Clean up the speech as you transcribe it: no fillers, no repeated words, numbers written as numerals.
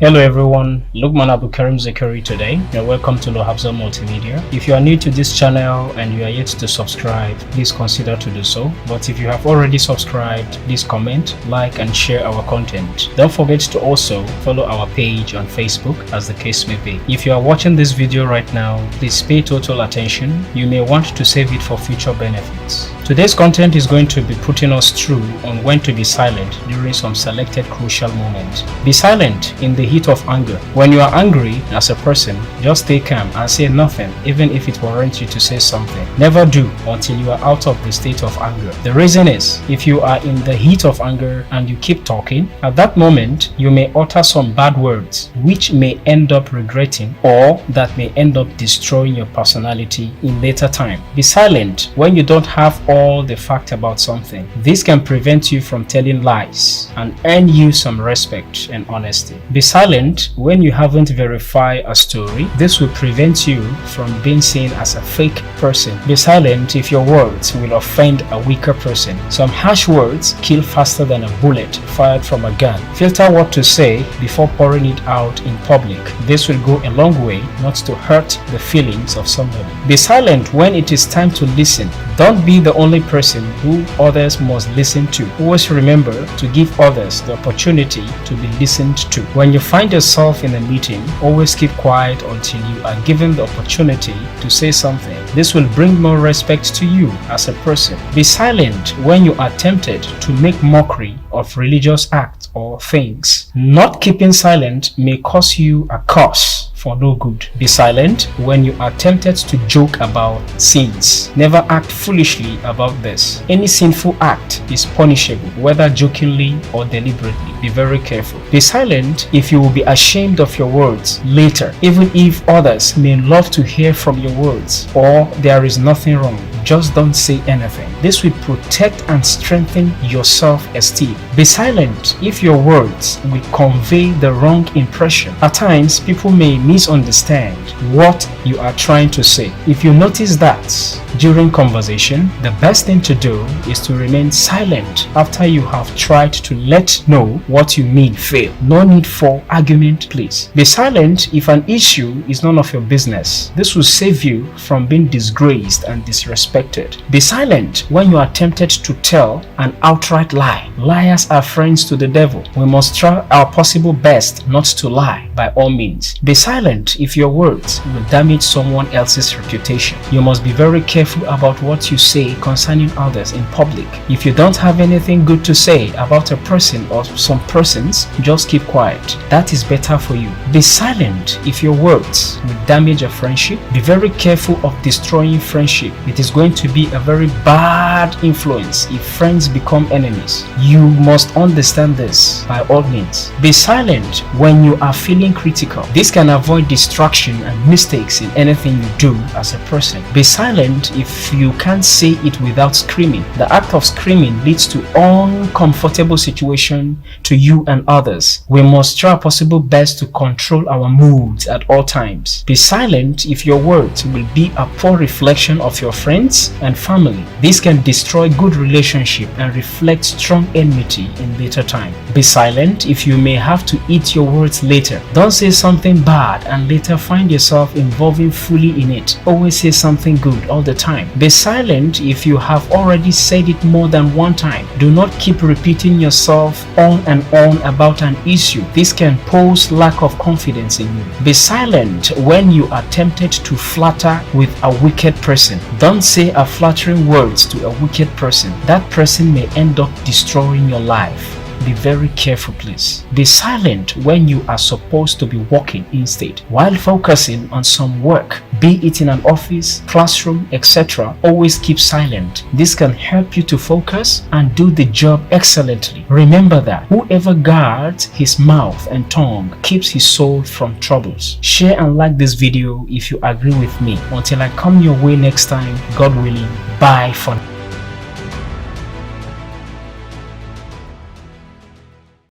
Hello everyone, Lukman Abukarim Zakari today. You're welcome to Lohabza Multimedia. If you are new to this channel and you are yet to subscribe, please consider to do so. But if you have already subscribed, please comment, like and share our content. Don't forget to also follow our page on Facebook as the case may be. If you are watching this video right now, please pay total attention. You may want to save it for future benefits. Today's content is going to be putting us through on when to be silent during some selected crucial moments. Be silent in the heat of anger. When you are angry as a person, just stay calm and say nothing, even if it warrants you to say something. Never do until you are out of the state of anger. The reason is, if you are in the heat of anger and you keep talking, at that moment you may utter some bad words which may end up regretting or that may end up destroying your personality in later time. Be silent when you don't have all the fact about something. This can prevent you from telling lies and earn you some respect and honesty. Be silent when you haven't verified a story. This will prevent you from being seen as a fake person. Be silent if your words will offend a weaker person. Some harsh words kill faster than a bullet fired from a gun. Filter what to say before pouring it out in public. This will go a long way not to hurt the feelings of somebody. Be silent when it is time to listen. Don't be the only person who others must listen to. Always remember to give others the opportunity to be listened to. When you find yourself in a meeting, always keep quiet until you are given the opportunity to say something. This will bring more respect to you as a person. Be silent when you are tempted to make mockery of religious acts or things. Not keeping silent may cause you a curse for no good. Be silent when you are tempted to joke about sins. Never act foolishly about this. Any sinful act is punishable, whether jokingly or deliberately. Be very careful. Be silent if you will be ashamed of your words later, even if others may love to hear from your words or there is nothing wrong. Just don't say anything. This will protect and strengthen your self-esteem. Be silent if your words will convey the wrong impression. At times, people may misunderstand what you are trying to say. If you notice that during conversation, the best thing to do is to remain silent after you have tried to let know what you mean fail. No need for argument, please. Be silent if an issue is none of your business. This will save you from being disgraced and disrespected. Be silent when you are tempted to tell an outright lie. Liars are friends to the devil. We must try our possible best not to lie by all means. Be silent if your words will damage someone else's reputation. You must be very careful about what you say concerning others in public. If you don't have anything good to say about a person or some persons, just keep quiet. That is better for you. Be silent if your words will damage a friendship. Be very careful of destroying friendship. It is going to be a very bad influence if friends become enemies. You must understand this by all means. Be silent when you are feeling critical. This can avoid distraction and mistakes in anything you do as a person. Be silent if you can't say it without screaming. The act of screaming leads to uncomfortable situation to you and others. We must try our possible best to control our moods at all times. Be silent if your words will be a poor reflection of your friends and family. This can destroy good relationship and reflect strong enmity in later time. Be silent if you may have to eat your words later. Don't say something bad and later find yourself involving fully in it. Always say something good all the time. Be silent if you have already said it more than one time. Do not keep repeating yourself on and on about an issue. This can pose lack of confidence in you. Be silent when you are tempted to flatter with a wicked person. Don't say a flattering words to a wicked person. That person may end up destroying your life. Be very careful, please. Be silent when you are supposed to be working instead. While focusing on some work, be it in an office, classroom, etc., always keep silent. This can help you to focus and do the job excellently. Remember that whoever guards his mouth and tongue keeps his soul from troubles. Share and like this video if you agree with me. Until I come your way next time, God willing, bye for now.